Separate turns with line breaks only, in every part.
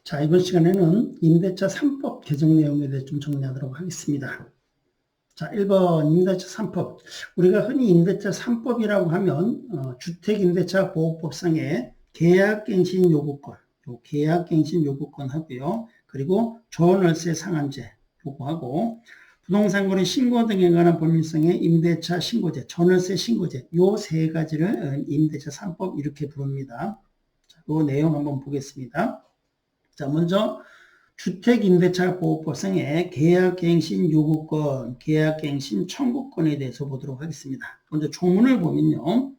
자, 이번 시간에는 임대차 3법 개정 내용에 대해 좀 정리하도록 하겠습니다. 자, 1번 임대차 3법. 우리가 흔히 임대차 3법이라고 하면 주택임대차보호법상의 계약갱신 요구권, 계약갱신 요구권 하고요. 그리고 조월세 상한제 요구하고 부동산거래 신고 등에 관한 법률상의 임대차 신고제, 전월세 신고제 요 세 가지를 임대차 3법 이렇게 부릅니다. 자, 그 내용 한번 보겠습니다. 자, 먼저 주택임대차보호법상의 계약갱신 요구권, 계약갱신 청구권에 대해서 보도록 하겠습니다. 먼저 조문을 보면요.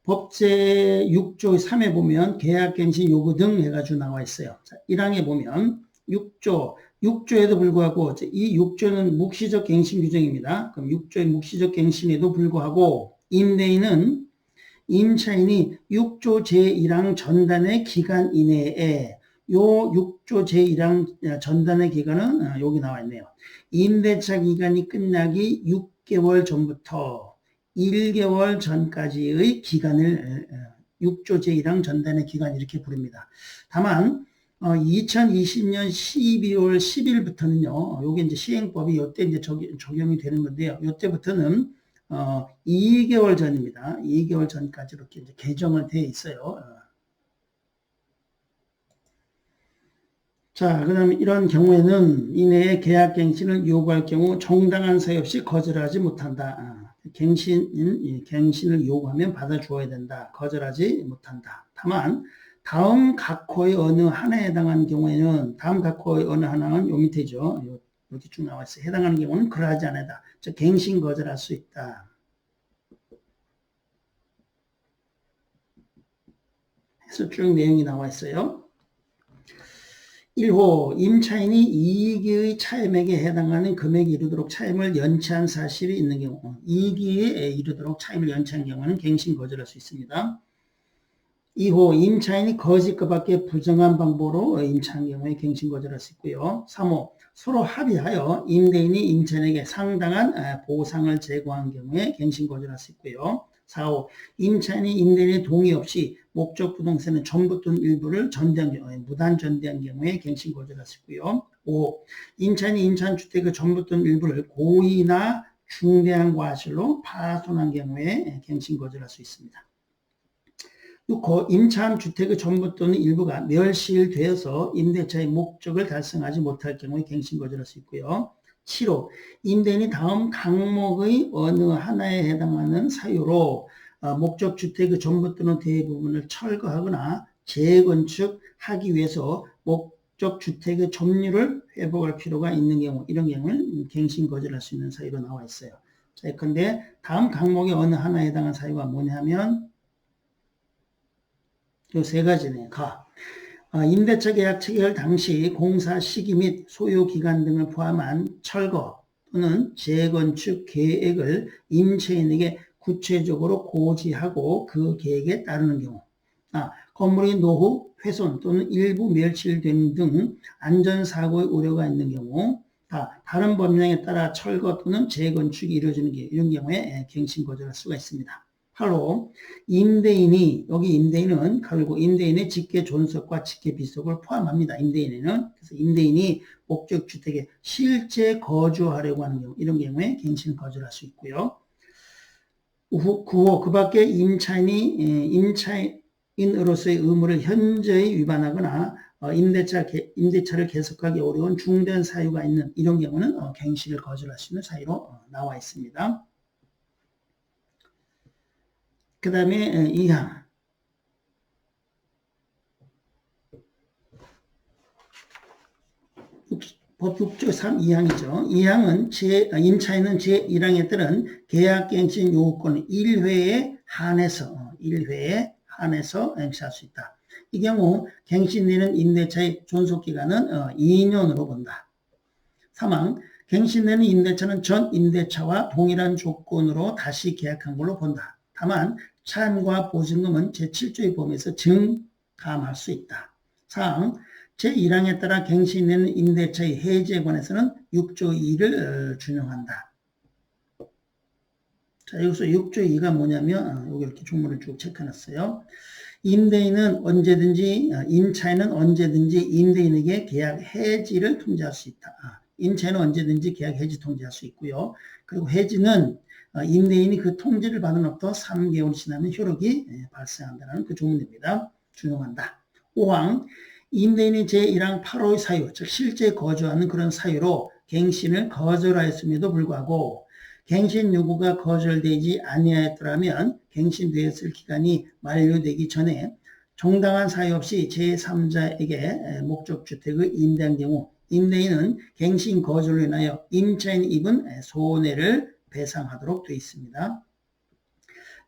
법제 6조 3에 보면 계약갱신 요구 등 해가지고 나와 있어요. 자, 1항에 보면 6조에도 불구하고 이 6조는 묵시적 갱신 규정입니다. 그럼 6조의 묵시적 갱신에도 불구하고 임대인은 임차인이 6조 제1항 전단의 기간 이내에 요 6조 제1항 전단의 기간은 여기 나와 있네요. 임대차 기간이 끝나기 6개월 전부터 1개월 전까지의 기간을 6조 제1항 전단의 기간 이렇게 부릅니다. 다만 2020년 12월 10일부터는요. 요게 이제 시행법이 요때 이제 적용이 되는 건데요. 요때부터는 2개월 전입니다. 2개월 전까지 이렇게 이제 개정을 되어 있어요. 자, 그 다음에 이런 경우에는 이내에 계약갱신을 요구할 경우 정당한 사유 없이 거절하지 못한다. 갱신을 요구하면 받아주어야 된다. 거절하지 못한다. 다만 다음 각 호의 어느 하나에 해당하는 경우에는 다음 각 호의 어느 하나는 요 밑에죠. 이렇게 쭉 나와 있어요. 해당하는 경우는 그러하지 않다. 즉 갱신 거절할 수 있다. 해서 쭉 내용이 나와 있어요. 1호 임차인이 이익의 차임액에 해당하는 금액에 이르도록 차임을 연체한 사실이 있는 경우, 이익에 이르도록 차임을 연체한 경우는 갱신 거절할 수 있습니다. 2호 임차인이 거짓과 밖에 부정한 방법으로 임차한 경우에 갱신 거절할 수 있고요. 3호 서로 합의하여 임대인이 임차인에게 상당한 보상을 제공한 경우에 갱신 거절할 수 있고요. 4호 임차인이 임대인의 동의 없이 목적 부동산의 전부 또는 일부를 전대한 경우에 무단 전대한 경우에 갱신 거절할 수 있고요. 5. 임차인이 임차한 주택의 전부 또는 일부를 고의나 중대한 과실로 파손한 경우에 갱신 거절할 수 있습니다. 6호 임차한 주택의 전부 또는 일부가 멸실되어서 임대차의 목적을 달성하지 못할 경우에 갱신 거절할 수 있고요. 7호 임대인이 다음 항목의 어느 하나에 해당하는 사유로 목적 주택의 전부 또는 대부분을 철거하거나 재건축하기 위해서 목적 주택의 점유를 회복할 필요가 있는 경우, 이런 경우는 갱신 거절할 수 있는 사유로 나와 있어요. 자, 예컨대 다음 항목의 어느 하나에 해당하는 사유가 뭐냐면 요 세 가지네요. 임대차 계약 체결 당시 공사 시기 및 소요 기간 등을 포함한 철거 또는 재건축 계획을 임차인에게 구체적으로 고지하고 그 계획에 따르는 경우, 건물의 노후, 훼손 또는 일부 멸실된 등 안전사고의 우려가 있는 경우, 다른 법령에 따라 철거 또는 재건축이 이루어지는 경우, 이런 경우에 갱신 거절할 수가 있습니다. 8호 임대인이, 여기 임대인은 그리고 임대인의 직계 존속과 직계 비속을 포함합니다. 임대인에는. 그래서 임대인이 목적 주택에 실제 거주하려고 하는 경우, 이런 경우에 갱신 거절할 수 있고요. 9호 그 밖에 임차인으로서의 의무를 현저히 위반하거나 임대차를 계속하기 어려운 중대한 사유가 있는 이런 경우는 갱신을 거절할 수 있는 사유로 나와 있습니다. 그 다음에 2항. 법 6조 3 2항이죠. 2항은 임차인은 제1항에 따른 계약갱신 요구권을 1회에 한해서 행사할 수 있다. 이 경우 갱신되는 임대차의 존속기간은 2년으로 본다. 3항 갱신되는 임대차는 전 임대차와 동일한 조건으로 다시 계약한 걸로 본다. 다만 차임과 보증금은 제7조의 범위에서 증감할 수 있다. 4항 제1항에 따라 갱신되는 임대차의 해지에 관해서는 6조 2를 준용한다. 자, 여기서 6조 2가 뭐냐면 여기 이렇게 종문을 쭉 체크해놨어요. 임대인은 언제든지 임차인은 언제든지 임대인에게 계약 해지를 통지할 수 있다. 임차인은 언제든지 계약 해지 통지할 수 있고요. 그리고 해지는 임대인이 그 통지를 받은 후부터 3개월 지나면 효력이 발생한다는 그 조문입니다. 준용한다. 5항 임대인이 제1항 8호의 사유, 즉 실제 거주하는 그런 사유로 갱신을 거절하였음에도 불구하고 갱신 요구가 거절되지 아니하였더라면 갱신되었을 기간이 만료되기 전에 정당한 사유 없이 제3자에게 목적주택을 임대한 경우 임대인은 갱신 거절로 인하여 임차인이 입은 손해를 배상하도록 되어 있습니다.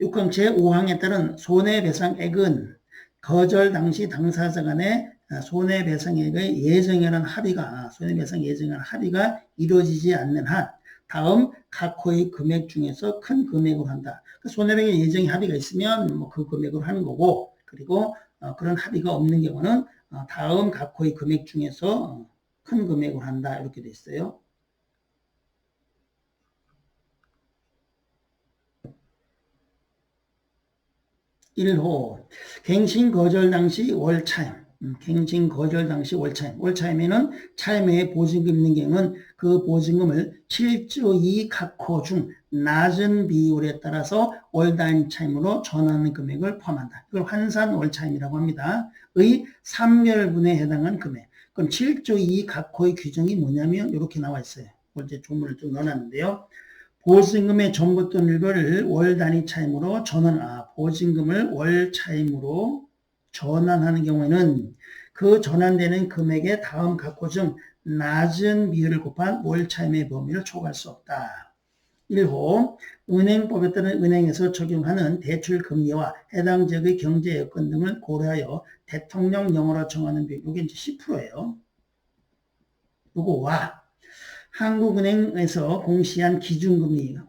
6항 제5항에 따른 손해배상액은 거절 당시 당사자 간의 손해배상액의 예정이라는 합의가 손해배상 예정이라는 합의가 이루어지지 않는 한 다음 각 호의 금액 중에서 큰 금액으로 한다. 손해배상 예정의 합의가 있으면 뭐 그 금액으로 하는 거고 그리고 그런 합의가 없는 경우는 다음 각 호의 금액 중에서 큰 금액으로 한다. 이렇게 돼 있어요. 1호 갱신 거절 당시 월차임. 갱신 거절 당시 월차임. 월차임에는 차임에 보증금 있는 경우는 그 보증금을 7조 2 각호 중 낮은 비율에 따라서 월 단위 차임으로 전하는 금액을 포함한다. 이걸 환산 월차임이라고 합니다. 의 3개월분에 해당하는 금액. 그럼 7조 2 각호의 규정이 뭐냐면 이렇게 나와 있어요. 이제 조문을 좀 넣어놨는데요. 보증금의 전부돈 일부를 월 단위 차임으로 보증금을 월 차임으로 전환하는 경우에는 그 전환되는 금액의 다음 각호 중 낮은 비율을 곱한 월 차임의 범위를 초과할 수 없다. 1호 은행법에 따른 은행에서 적용하는 대출 금리와 해당 지역의 경제 여건 등을 고려하여 대통령령으로 정하는 비율, 이게 이제 10%예요. 요거와 한국은행에서 공시한 기준금리가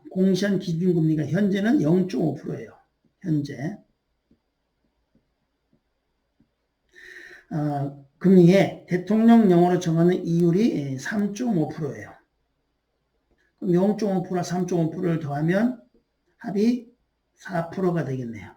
현재는 0.5%예요. 현재. 금리에 대통령령으로 정하는 이율이 3.5%예요. 그럼 0.5%와 3.5%를 더하면 합이 4%가 되겠네요.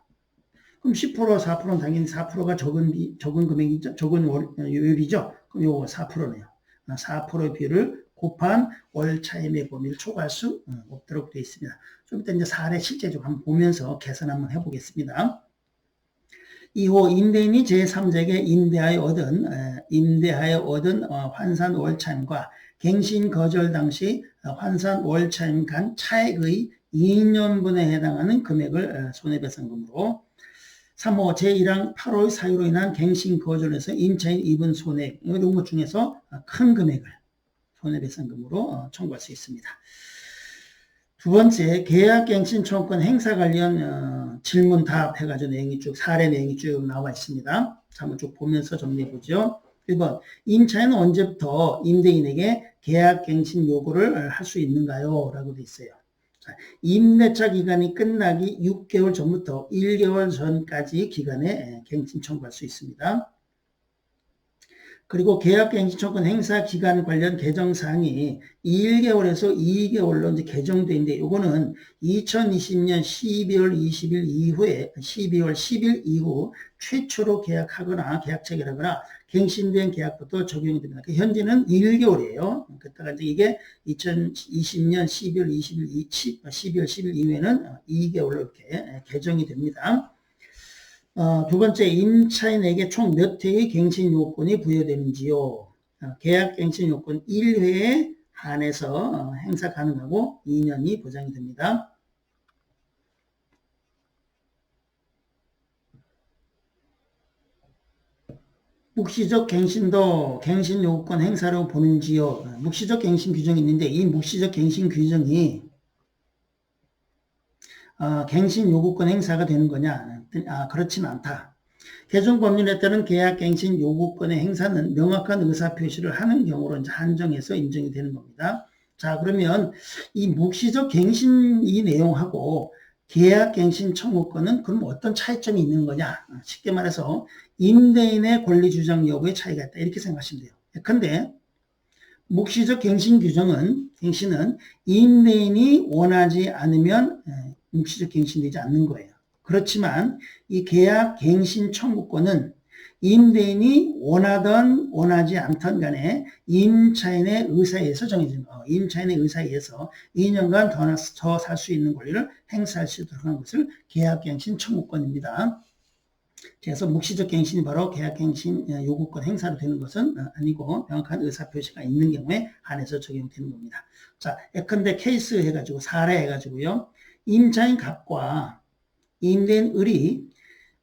그럼 10%, 4%는 당연히 4%가 적은 금액이죠. 적은 요율이죠. 그럼 요거 4%네요. 4%의 비율을 곱한 월 차임의 범위를 초과할 수 없도록 되어 있습니다. 좀 이따 이제 사례 실제적으로 한번 보면서 계산 한번 해보겠습니다. 2호 임대인이 제3자에게 임대하여 얻은 환산 월차임과 갱신 거절 당시 환산 월차임 간 차액의 2년분에 해당하는 금액을 손해배상금으로 3호 제1항 8호의 사유로 인한 갱신 거절에서 임차인 입은 손해 이런 것 중에서 큰 금액을 손해배상금으로 청구할 수 있습니다. 두 번째, 계약갱신 청구권 행사 관련 질문 답 해가지고 내용이 사례 내용이 쭉 나와 있습니다. 한번 쭉 보면서 정리해보죠. 1번, 임차인은 언제부터 임대인에게 계약갱신 요구를 할 수 있는가요? 라고 되어 있어요. 자, 임대차 기간이 끝나기 6개월 전부터 1개월 전까지 기간에 갱신 청구할 수 있습니다. 그리고 계약갱신청구권 행사 기간 관련 개정사항이 1개월에서 2개월로 이제 개정돼 있는데 이거는 2020년 12월 20일 이후에 12월 10일 이후 최초로 계약하거나 계약 체결하거나 갱신된 계약부터 적용이 됩니다. 현재는 1개월이에요. 그때가 이제 이게 2020년 12월 10일 이후에는 2개월로 이렇게 개정이 됩니다. 두 번째, 임차인에게 총 몇 회의 갱신 요건이 부여되는지요. 계약 갱신 요건 1회에 한해서 행사 가능하고 2년이 보장이 됩니다. 묵시적 갱신도 갱신 요건 행사로 보는지요. 묵시적 갱신 규정이 있는데 이 묵시적 갱신 규정이 갱신 요구권 행사가 되는 거냐? 그렇지는 않다. 개정법률에 따른 계약갱신 요구권의 행사는 명확한 의사표시를 하는 경우로 이제 한정해서 인정이 되는 겁니다. 자, 그러면 이 묵시적 갱신 이 내용하고 계약갱신 청구권은 그럼 어떤 차이점이 있는 거냐? 쉽게 말해서 임대인의 권리주장 여부의 차이가 있다. 이렇게 생각하시면 돼요. 근데 묵시적 갱신은 임대인이 원하지 않으면 묵시적 갱신되지 않는 거예요. 그렇지만 이 계약 갱신 청구권은 임대인이 원하든 원하지 않든 간에 임차인의 의사에 의해서 정해진 거. 임차인의 의사에 의해서 2년간 더 살 수 있는 권리를 행사할 수 있도록 하는 것을 계약갱신 청구권입니다. 그래서 묵시적 갱신이 바로 계약갱신 요구권 행사로 되는 것은 아니고 명확한 의사표시가 있는 경우에 한해서 적용되는 겁니다. 자, 예컨대 케이스 해가지고 사례 해가지고요. 임차인 갑과 임대인 을이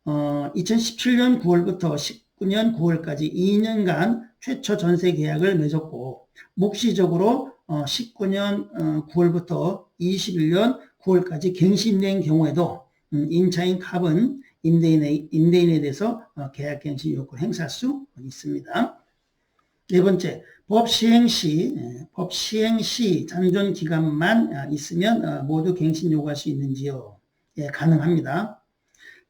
2017년 9월부터 19년 9월까지 2년간 최초 전세 계약을 맺었고 묵시적으로 19년 9월부터 21년 9월까지 갱신된 경우에도 임차인 갑은 임대인에 대해서 계약갱신 요건을 행사할 수 있습니다. 네 번째, 법 시행 시 잔존 기간만 있으면 모두 갱신 요구할 수 있는지요? 예, 가능합니다.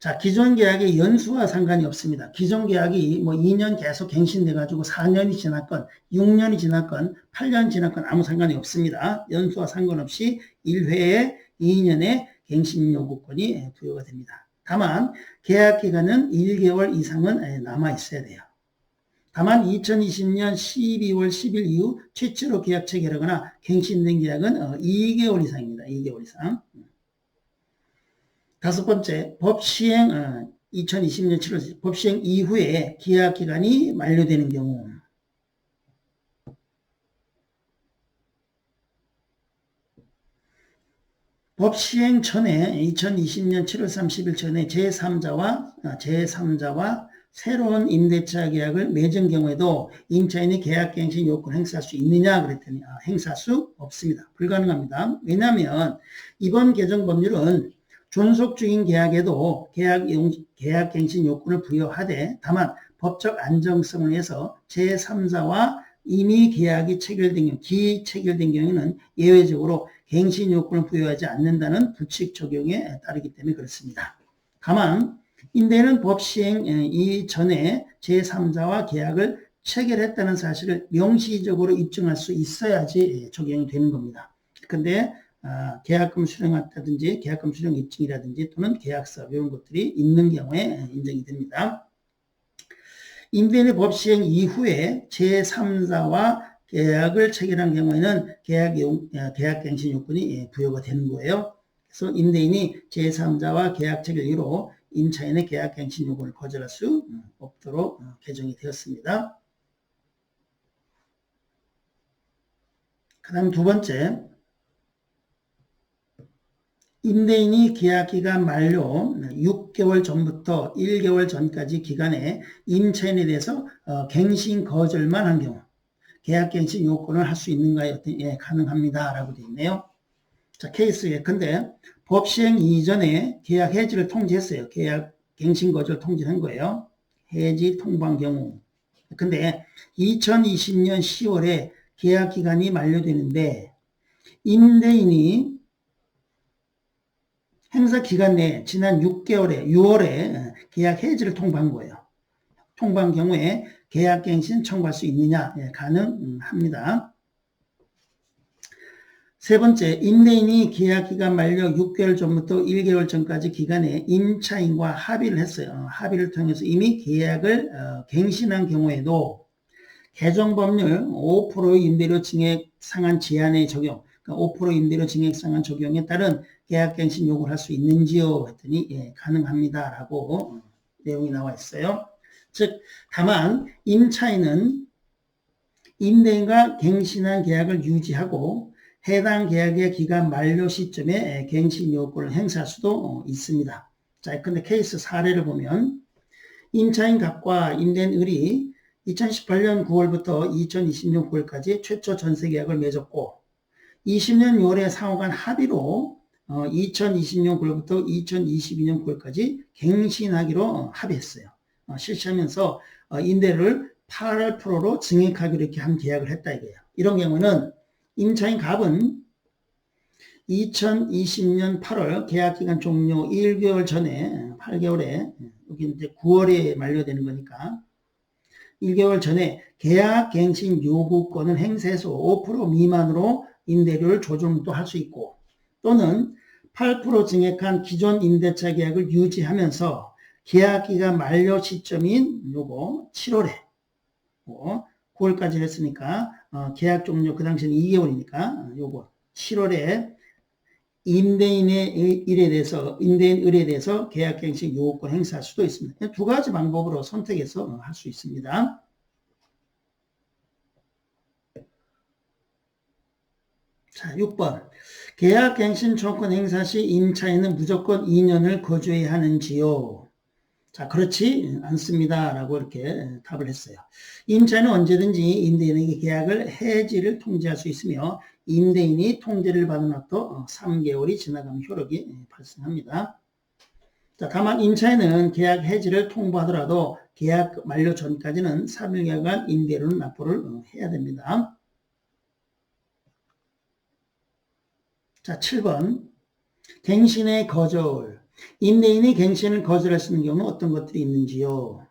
자, 기존 계약의 연수와 상관이 없습니다. 기존 계약이 뭐 2년 계속 갱신돼 가지고 4년이 지났건 6년이 지났건 8년 지났건 아무 상관이 없습니다. 연수와 상관없이 1회에 2년의 갱신 요구권이 부여가 됩니다. 다만 계약 기간은 1개월 이상은 남아 있어야 돼요. 다만 2020년 12월 10일 이후 최초로 계약 체결하거나 갱신된 계약은 2개월 이상입니다. 2개월 이상. 다섯 번째, 법 시행 2020년 7월 법 시행 이후에 계약 기간이 만료되는 경우. 법 시행 전에 2020년 7월 30일 전에 제3자와 새로운 임대차 계약을 맺은 경우에도 임차인이 계약갱신 요건을 행사할 수 있느냐 그랬더니 행사할 수 없습니다. 불가능합니다. 왜냐하면 이번 개정 법률은 존속 중인 계약에도 계약갱신 요건을 부여하되 다만 법적 안정성을 위해서 제3자와 이미 계약이 체결된 경우, 기체결된 경우에는 예외적으로 갱신 요건을 부여하지 않는다는 부칙 적용에 따르기 때문에 그렇습니다. 다만 임대인은 법 시행 이전에 제3자와 계약을 체결했다는 사실을 명시적으로 입증할 수 있어야지 적용이 되는 겁니다. 그런데 계약금 수령한다든지 계약금 수령 입증이라든지 또는 계약서 이런 것들이 있는 경우에 인정이 됩니다. 임대인의 법 시행 이후에 제3자와 계약을 체결한 경우에는 계약갱신 요건이 부여가 되는 거예요. 그래서 임대인이 제3자와 계약 체결 이후로 임차인의 계약갱신 요건을 거절할 수 없도록 개정이 되었습니다. 그 다음 두 번째, 임대인이 계약기간 만료 6개월 전부터 1개월 전까지 기간에 임차인에 대해서 갱신 거절만 한 경우 계약갱신 요건을 할 수 있는가요? 예, 가능합니다. 라고 되어 있네요. 자, 케이스 예컨대 법 시행 이전에 계약 해지를 통지했어요. 계약갱신 거절 통지한 거예요. 해지 통보한 경우. 근데 2020년 10월에 계약기간이 만료되는데 임대인이 행사 기간 내에 지난 6월에 계약 해지를 통보한 거예요. 통보한 경우에 계약갱신 청구할 수 있느냐? 예, 가능합니다. 세 번째, 임대인이 계약기간 만료 6개월 전부터 1개월 전까지 기간에 임차인과 합의를 했어요. 합의를 통해서 이미 계약을 갱신한 경우에도 개정법률 5% 임대료 증액 상한 제한의 적용, 그러니까 5% 임대료 증액 상한 적용에 따른 계약갱신 요구를 할 수 있는지요? 했더니 예, 가능합니다. 라고 내용이 나와 있어요. 즉 다만 임차인은 임대인과 갱신한 계약을 유지하고 해당 계약의 기간 만료 시점에 갱신 요건을 행사할 수도 있습니다. 자, 근데 케이스 사례를 보면 임차인 갑과 임대인 을이 2018년 9월부터 2020년 9월까지 최초 전세 계약을 맺었고 20년 6월에 상호간 합의로 2020년 9월부터 2022년 9월까지 갱신하기로 합의했어요. 실시하면서 임대료를 8%로 증액하기로 이렇게 한 계약을 했다 이거예요. 이런 경우는 임차인 갑은 2020년 8월 계약기간 종료 1개월 전에 8개월에 여기 이제 9월에 만료되는 거니까 1개월 전에 계약갱신 요구권을 행사해서 5% 미만으로 임대료를 조정도 할 수 있고 또는 8% 증액한 기존 임대차 계약을 유지하면서 계약기간 만료 시점인 요거 7월에 9월까지 했으니까 계약 종료 그 당시는 2개월이니까 요거 7월에 임대인 을에 대해서 계약갱신 요구권 행사할 수도 있습니다. 두 가지 방법으로 선택해서 할 수 있습니다. 자, 6번. 계약갱신 조건 행사 시 임차인은 무조건 2년을 거주해야 하는지요? 자, 그렇지 않습니다. 라고 이렇게 답을 했어요. 임차인은 언제든지 임대인에게 계약을 해지를 통지할 수 있으며 임대인이 통지를 받은 후부터 3개월이 지나가면 효력이 발생합니다. 자, 다만 임차인은 계약 해지를 통보하더라도 계약 만료 전까지는 3일간 임대료는 납부를 해야 됩니다. 자, 7번. 갱신의 거절. 임대인이 갱신을 거절할 수 있는 경우는 어떤 것들이 있는지요?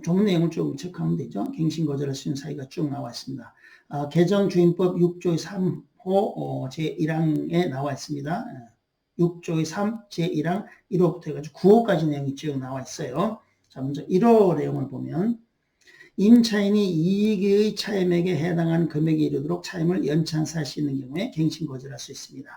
조문 내용을 좀 체크하면 되죠. 갱신 거절할 수 있는 사유가 쭉 나와 있습니다. 개정주임법 6조의 3호 제1항에 나와 있습니다. 6조의 3 제1항 1호부터 해가지고 9호까지 내용이 쭉 나와 있어요. 자, 먼저 1호 내용을 보면 임차인이 이익의 차임액에 해당하는 금액에 이르도록 차임을 연체할 수 있는 경우에 갱신 거절할 수 있습니다.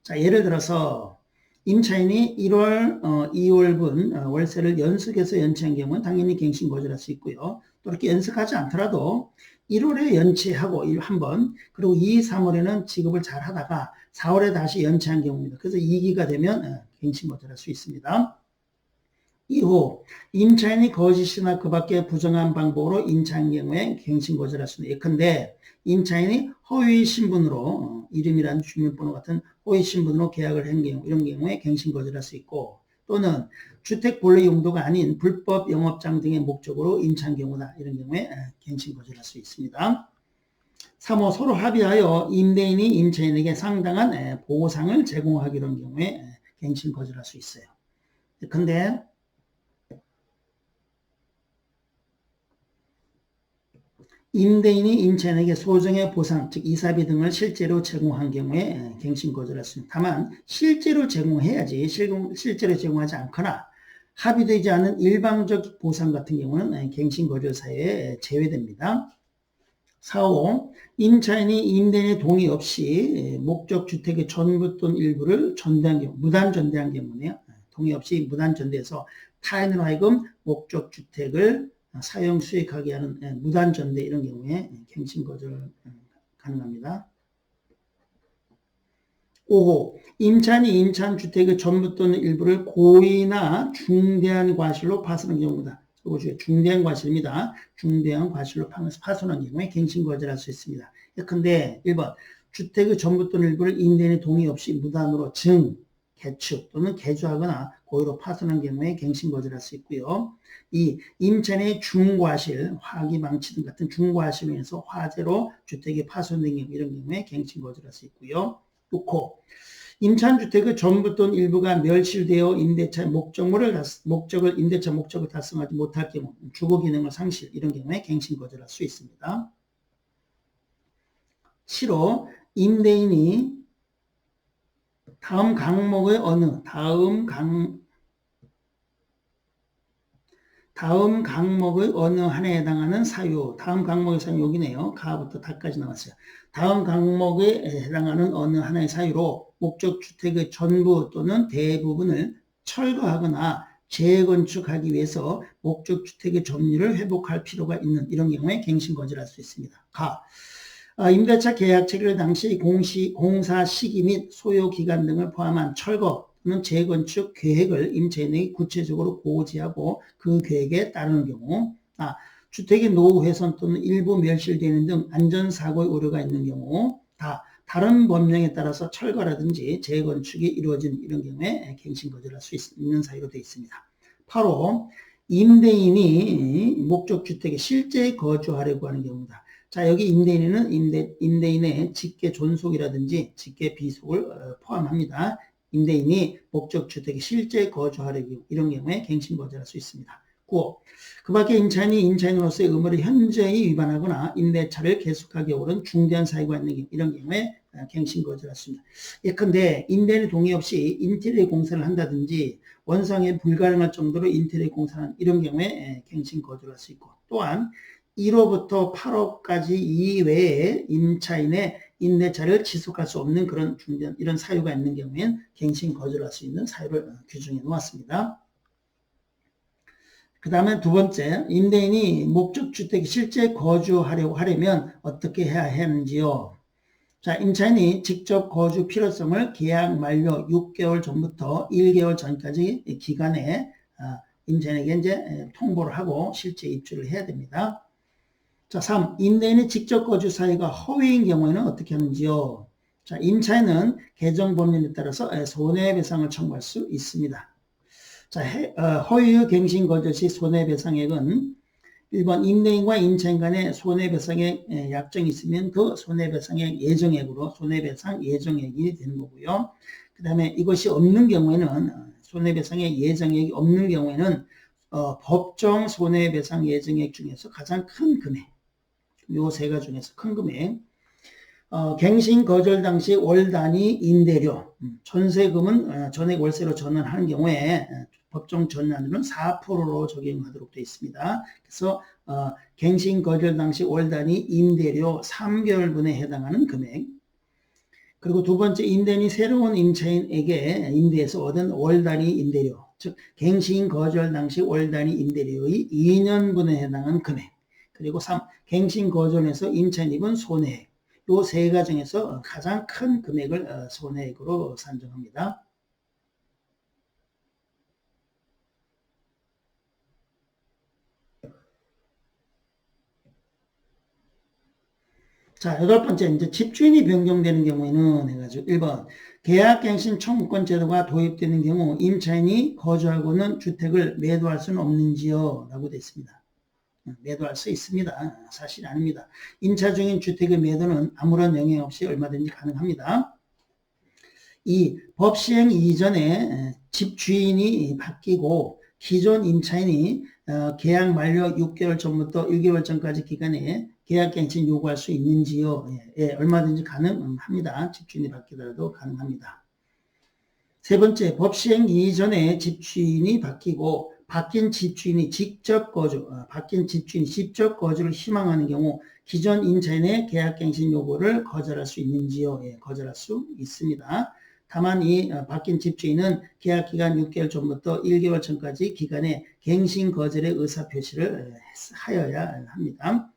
자, 예를 들어서 임차인이 1월, 2월분 월세를 연속해서 연체한 경우는 당연히 갱신 거절할 수 있고요. 또 이렇게 연속하지 않더라도 1월에 연체하고 한 번, 그리고 2, 3월에는 지급을 잘 하다가 4월에 다시 연체한 경우입니다. 그래서 2기가 되면 갱신 거절할 수 있습니다. 이후 임차인이 거짓이나 그 밖에 부정한 방법으로 임차한 경우에 갱신 거절할 수는 예컨대 임차인이 허위 신분으로 이름이란 주민번호 같은 허위 신분으로 계약을 한 경우 이런 경우에 갱신 거절할 수 있고 또는 주택 본래 용도가 아닌 불법 영업장 등의 목적으로 임차한 경우다 이런 경우에 갱신 거절할 수 있습니다. 3호 서로 합의하여 임대인이 임차인에게 상당한 보상을 제공하기로 한 경우에 갱신 거절할 수 있어요. 근데 임대인이 임차인에게 소정의 보상, 즉 이사비 등을 실제로 제공한 경우에 갱신 거절할 수 있습니다. 다만 실제로 제공해야지 실제로 제공하지 않거나 합의되지 않은 일방적 보상 같은 경우는 갱신 거절 사유에 제외됩니다. 4호 임차인이 임대인의 동의 없이 목적 주택의 전부 또는 일부를 전대한 경우, 무단 전대한 경우네요. 동의 없이 무단 전대해서 타인으로 하여금 목적 주택을 사용 수익하게 하는 무단 전대 이런 경우에 갱신 거절 가능합니다. 5호 임차인이 임차한 주택의 전부 또는 일부를 고의나 중대한 과실로 파손한 경우다. 중대한 과실입니다. 중대한 과실로 파손한 경우에 갱신 거절할 수 있습니다. 예컨대 1번 주택의 전부 또는 일부를 임대인의 동의 없이 무단으로 개축 또는 개조하거나 고의로 파손한 경우에 갱신 거절할 수 있고요. 2. 임차인의 중과실, 화기망치 등 같은 중과실로 인해서 화재로 주택이 파손된 경우 이런 경우에 갱신 거절할 수 있고요. 6호 임차한 주택의 전부 또는 일부가 멸실되어 임대차 목적을 달성하지 못할 경우 주거 기능을 상실 이런 경우에 갱신 거절할 수 있습니다. 7호 임대인이 다음 항목의 어느 하나에 해당하는 사유, 다음 항목의 사유 여기네요. 가부터 다까지 나왔어요. 다음 항목에 해당하는 어느 하나의 사유로 목적 주택의 전부 또는 대부분을 철거하거나 재건축하기 위해서 목적 주택의 점유를 회복할 필요가 있는 이런 경우에 갱신 거절할 수 있습니다. 임대차 계약 체결 당시 공사 시기 및 소요 기간 등을 포함한 철거 또는 재건축 계획을 임차인에게 구체적으로 고지하고 그 계획에 따르는 경우 주택의 노후 훼손 또는 일부 멸실되는 등 안전사고의 우려가 있는 경우 다른 법령에 따라서 철거라든지 재건축이 이루어진 이런 경우에 갱신 거절할 수 있는 사유로 되어 있습니다. 8호 임대인이 목적 주택에 실제 거주하려고 하는 경우다. 자, 여기 임대인은 임대인의 직계 존속이라든지 직계 비속을 포함합니다. 임대인이 목적 주택에 실제 거주하려고 이런 경우에 갱신 거절할 수 있습니다. 9. 그 밖에 임차인이 임차인으로서의 의무를 현저히 위반하거나 임대차를 계속하기 어려운 중대한 사유가 있는 경우 이런 경우에 갱신 거절할 수 있습니다. 예컨대 임대인의 동의 없이 인테리어 공사를 한다든지 원상에 불가능할 정도로 인테리어 공사는 이런 경우에 갱신 거절할 수 있고, 또한 1호부터 8호까지 이외에 임차인의 임대차를 지속할 수 없는 그런 중단, 이런 사유가 있는 경우에는 갱신 거절할 수 있는 사유를 규정해 놓았습니다. 그 다음에 두 번째, 임대인이 목적주택에 실제 거주하려고 하려면 어떻게 해야 하는지요? 자, 임차인이 직접 거주 필요성을 계약 만료 6개월 전부터 1개월 전까지 기간에 임차인에게 이제 통보를 하고 실제 입주를 해야 됩니다. 자, 3. 임대인이 직접 거주 사유가 허위인 경우에는 어떻게 하는지요? 자, 임차인은 개정 법률에 따라서 손해배상을 청구할 수 있습니다. 자, 허위의 갱신 거절 시 손해배상액은 1번 임대인과 임차인 간의 손해배상액 약정이 있으면 그 손해배상액 예정액으로 손해배상 예정액이 되는 거고요. 그 다음에 이것이 없는 경우에는 손해배상액 예정액이 없는 경우에는 법정 손해배상 예정액 중에서 가장 큰 금액, 요 세 가지 중에서 큰 금액, 갱신 거절 당시 월 단위 임대료, 전세금은 전액 월세로 전환하는 경우에 법정 전환율은 4%로 적용하도록 되어 있습니다. 그래서 갱신 거절 당시 월 단위 임대료 3개월분에 해당하는 금액, 그리고 두 번째, 임대인이 새로운 임차인에게 임대해서 얻은 월 단위 임대료, 즉 갱신 거절 당시 월 단위 임대료의 2년분에 해당하는 금액, 그리고 3. 갱신 거절에서 임차인이 입은 손해액, 이 세 가지 중에서 가장 큰 금액을 손해액으로 산정합니다. 자, 여덟 번째, 이제 집주인이 변경되는 경우에는 해가지고 1번, 계약갱신 청구권 제도가 도입되는 경우 임차인이 거주하고는 주택을 매도할 수는 없는지요? 라고 되어 있습니다. 매도할 수 있습니다. 사실이 아닙니다. 임차 중인 주택의 매도는 아무런 영향 없이 얼마든지 가능합니다. 2. 법 시행 이전에 집주인이 바뀌고 기존 임차인이 계약 만료 6개월 전부터 1개월 전까지 기간에 계약갱신 요구할 수 있는지요? 예, 얼마든지 가능합니다. 집주인이 바뀌더라도 가능합니다. 세 번째, 법 시행 이전에 집주인이 바뀌고 바뀐 집주인이 직접 거주를 희망하는 경우 기존 임차인의 계약갱신 요구를 거절할 수 있는지요? 예, 거절할 수 있습니다. 다만 이 바뀐 집주인은 계약기간 6개월 전부터 1개월 전까지 기간에 갱신 거절의 의사표시를 하여야 합니다.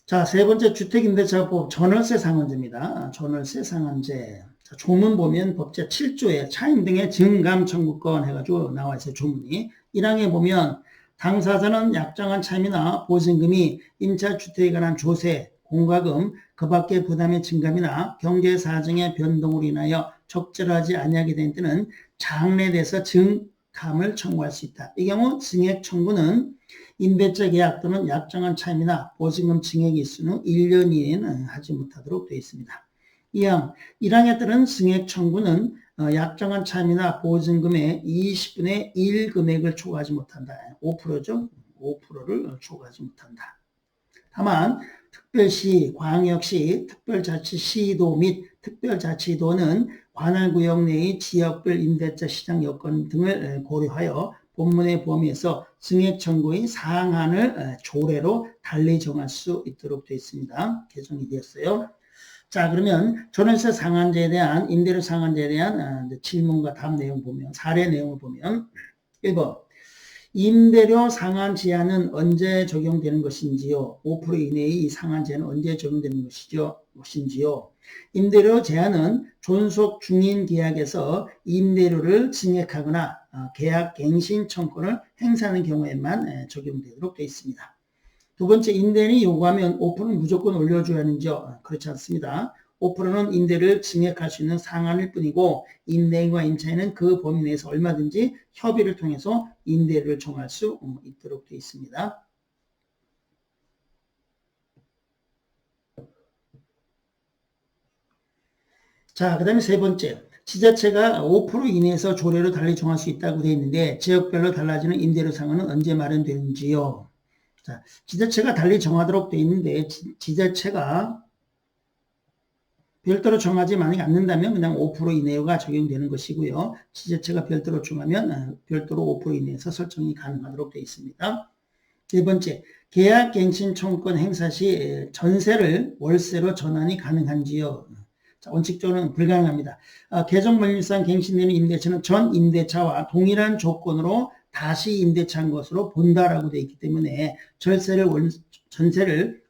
자, 세 번째 주택임대차법 전월세 상한제입니다. 전월세 상한제. 자, 조문 보면 법제 7조에 차임 등의 증감 청구권 해가지고 나와 있어요. 조문이. 1항에 보면 당사자는 약정한 차임이나 보증금이 임차주택에 관한 조세, 공과금, 그 밖의 부담의 증감이나 경제사정의 변동으로 인하여 적절하지 아니하게 된 때는 장래돼서 증감을 청구할 수 있다. 이 경우 증액 청구는 임대차 계약 또는 약정한 차임이나 보증금 증액이 있은 후 1년 이내는 하지 못하도록 되어 있습니다. 2항, 1항에 따른 증액 청구는 약정한 차임이나 보증금의 20분의 1 금액을 초과하지 못한다. 5%죠? 5%를 초과하지 못한다. 다만 특별시, 광역시, 특별자치시도 및 특별자치도는 관할구역 내의 지역별 임대차 시장 여건 등을 고려하여 본문의 범위에서 증액 청구의 상한을 조례로 달리 정할 수 있도록 되어 있습니다. 개정이 되었어요. 자, 그러면 전월세 상한제에 대한 임대료 상한제에 대한 질문과 답 내용 보면 사례 내용을 보면 1번 임대료 상한 제한은 언제 적용되는 것인지요? 5% 이내의 이 상한 제한은 언제 적용되는 것인지요? 임대료 제한은 존속 중인 계약에서 임대료를 증액하거나 계약 갱신 청구를 행사하는 경우에만 적용되도록 되어 있습니다. 두 번째, 임대인이 요구하면 5%는 무조건 올려줘야 하는지요? 그렇지 않습니다. 5%는 임대를 증액할 수 있는 상한일 뿐이고 임대인과 임차인은 그 범위 내에서 얼마든지 협의를 통해서 임대료를 정할 수 있도록 되어 있습니다. 자, 그 다음에 세 번째, 지자체가 5% 이내에서 조례로 달리 정할 수 있다고 되어 있는데 지역별로 달라지는 임대료 상한은 언제 마련되는지요? 자, 지자체가 달리 정하도록 되어 있는데 지자체가 별도로 정하지 만약에 않는다면 그냥 5% 이내가 적용되는 것이고요. 지자체가 별도로 정하면 별도로 5% 이내에서 설정이 가능하도록 되어 있습니다. 네 번째, 계약갱신 청구권 행사 시 전세를 월세로 전환이 가능한지요? 자, 원칙적으로는 불가능합니다. 개정법률상 갱신되는 임대차는 전 임대차와 동일한 조건으로 다시 임대차한 것으로 본다라고 되어 있기 때문에 전세를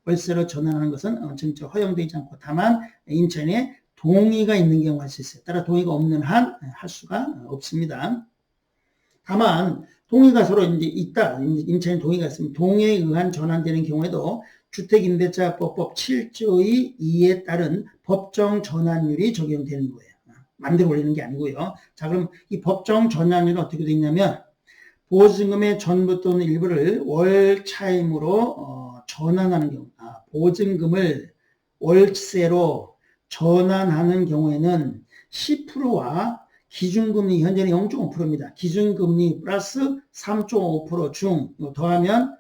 월세로 전환하는 것은 정책 허용되지 않고 다만 임차인의 동의가 있는 경우 할 수 있어요. 따라 동의가 없는 한 할 수가 없습니다. 다만 동의가 서로 이제 있다. 임차인 동의가 있으면 동의에 의한 전환되는 경우에도 주택임대차법법 7조의 2에 따른 법정 전환율이 적용되는 거예요. 마음대로 올리는 게 아니고요. 자, 그럼 이 법정 전환율은 어떻게 되어 있냐면 보증금의 전부 또는 일부를 월 차임으로 전환하는 경우, 보증금을 월세로 전환하는 경우에는 10%와 기준금리 현재는 0.5%입니다. 기준금리 플러스 3.5% 중 더하면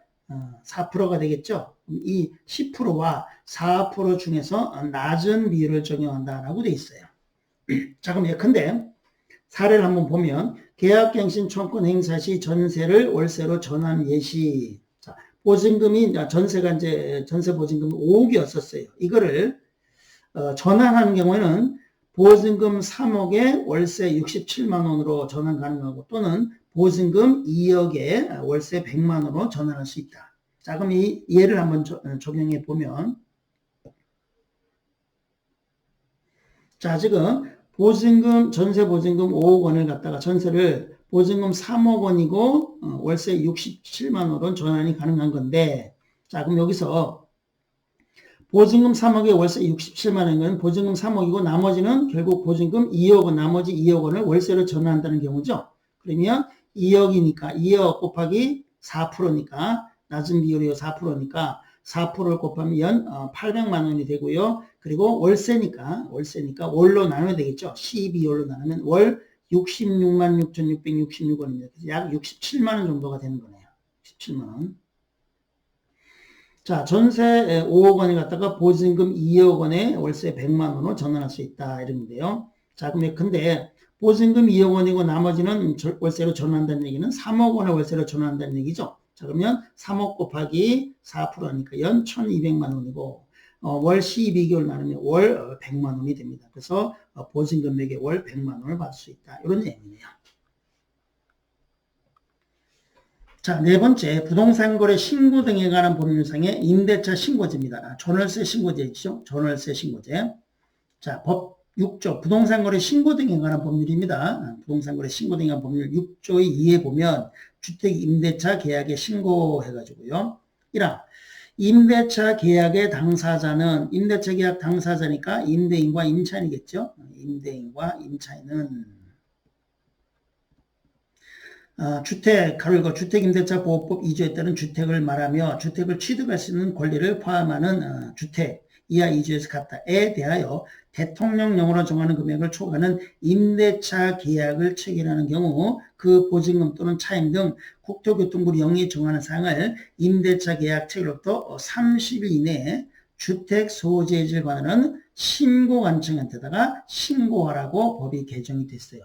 4%가 되겠죠. 이 10%와 4% 중에서 낮은 비율을 적용한다라고 되어 있어요. 자, 그럼 예컨대 사례를 한번 보면 계약갱신 청구권 행사 시 전세를 월세로 전환 예시. 자, 보증금이 전세가 이제 전세 보증금이 5억이었었어요. 이거를 전환하는 경우에는 보증금 3억에 월세 67만 원으로 전환 가능하고 또는 보증금 2억에 월세 100만 원으로 전환할 수 있다. 자, 그럼 이 예를 한번 적용해 보면 자, 지금 전세 보증금 5억 원을 갖다가 전세를 보증금 3억 원이고 월세 67만 원으로 전환이 가능한 건데 자, 그럼 여기서 보증금 3억에 월세 67만 원이면 보증금 3억이고 나머지는 결국 보증금 2억 원, 나머지 2억 원을 월세로 전환한다는 경우죠. 그러면 2억이니까 2억 곱하기 4%니까 낮은 비율이요 4%니까 4%를 곱하면 연 800만 원이 되고요. 그리고 월세니까 월로 나눠야 되겠죠. 12월로 나누면 월 66만 6,666원입니다. 그래서 약 67만 원 정도가 되는 거네요. 17만 원. 자, 전세 5억 원을 갖다가 보증금 2억 원에 월세 100만 원으로 전환할 수 있다. 이런데요. 자, 근데 보증금 2억 원이고 나머지는 월세로 전환한다는 얘기는 3억 원을 월세로 전환한다는 얘기죠. 자, 그러면 3억 곱하기 4%니까 연 1,200만 원이고 월 12개월 나누면 월 100만 원이 됩니다. 그래서 보증금액에 월 100만 원을 받을 수 있다. 이런 내용이네요. 자, 네 번째, 부동산 거래 신고 등에 관한 법률상의 임대차 신고제입니다. 전월세 신고제이죠. 전월세 신고제. 자, 법 6조 부동산 거래 신고 등에 관한 법률입니다. 부동산 거래 신고 등에 관한 법률 6조의 2에 보면 주택 임대차 계약에 신고해가지고요. 1항 임대차 계약의 당사자는 임대차 계약 당사자니까 임대인과 임차인이겠죠. 임대인과 임차인은 주택임대차보호법 2조에 따른 주택을 말하며 주택을 취득할 수 있는 권리를 포함하는 주택 이하 2조에서 같다에 대하여 대통령령으로 정하는 금액을 초과하는 임대차 계약을 체결하는 경우 그 보증금 또는 차임 등 국토교통부 영리 정하는 사항을 임대차 계약 체결로부터 30일 이내에 주택 소재지를 관하는 신고관청한테다가 신고하라고 법이 개정이 됐어요.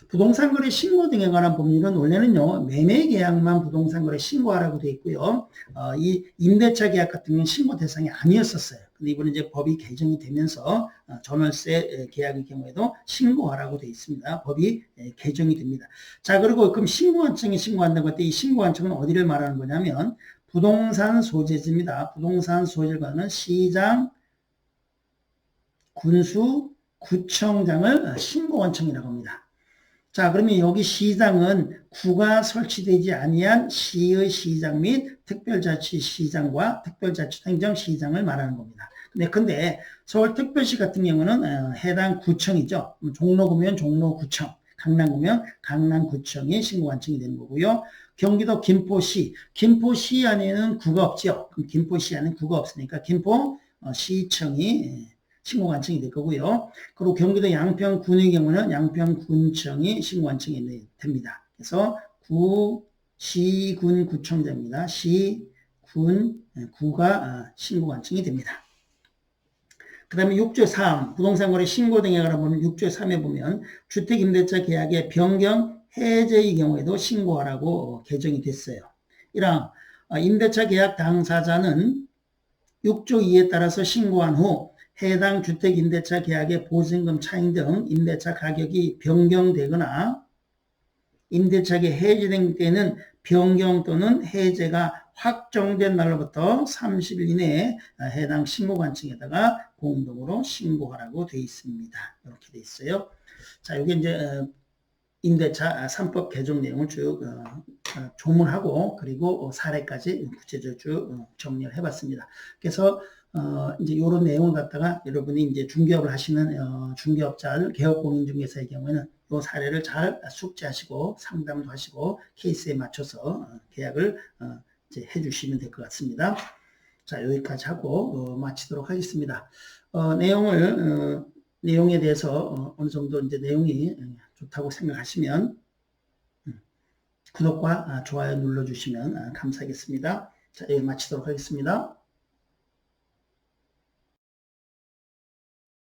부동산 거래 신고 등에 관한 법률은 원래는요, 매매 계약만 부동산 거래 신고하라고 되어 있고요. 이 임대차 계약 같은 경우는 신고 대상이 아니었었어요. 근데 이번에 이제 법이 개정이 되면서 전월세 계약의 경우에도 신고하라고 되어 있습니다. 법이 개정이 됩니다. 자, 그리고 그럼 신고관청이 신고한다고 할 때 이 신고관청은 어디를 말하는 거냐면 부동산 소재지입니다. 부동산 소재를 관하는 시장, 군수, 구청장을 신고관청이라고 합니다. 자, 그러면 여기 시장은 구가 설치되지 아니한 시의 시장 및 특별자치시장과 특별자치행정시장을 말하는 겁니다. 근데 서울특별시 같은 경우는 해당 구청이죠. 종로구면 종로구청, 강남구면 강남구청이 신고관청이 되는 거고요. 경기도 김포시 안에는 구가 없죠. 그럼 김포시 안에는 구가 없으니까 김포시청이 신고관청이 될 거고요. 그리고 경기도 양평군의 경우는 양평군청이 신고관청이 됩니다. 그래서 시군구청장입니다. 9가 신고관청이 됩니다. 그 다음에 6조 3 부동산거래 신고 등에 관한 보면 6조 3에 보면 주택임대차 계약의 변경 해제의 경우에도 신고하라고 개정이 됐어요. 이랑 임대차 계약 당사자는 6조 2에 따라서 신고한 후 해당 주택임대차 계약의 보증금 차익 등 임대차 가격이 변경되거나 임대차가 해제된 때는 변경 또는 해제가 확정된 날로부터 30일 이내에 해당 신고관청에다가 공동으로 신고하라고 되어 있습니다. 이렇게 되어 있어요. 자, 이게 이제 임대차 3법 개정 내용을 쭉 조문하고 그리고 사례까지 구체적으로 쭉 정리를 해봤습니다. 그래서 이제 이런 내용을 갖다가 여러분이 이제 중개업을 하시는 중개업자 개업공인중개사의 경우에는 이 사례를 잘 숙지하시고 상담도 하시고 케이스에 맞춰서 계약을 이제 해주시면 될 것 같습니다. 자, 여기까지 하고 마치도록 하겠습니다. 내용에 대해서 어느 정도 이제 내용이 좋다고 생각하시면 구독과 좋아요 눌러주시면 감사하겠습니다. 자, 여기 마치도록 하겠습니다.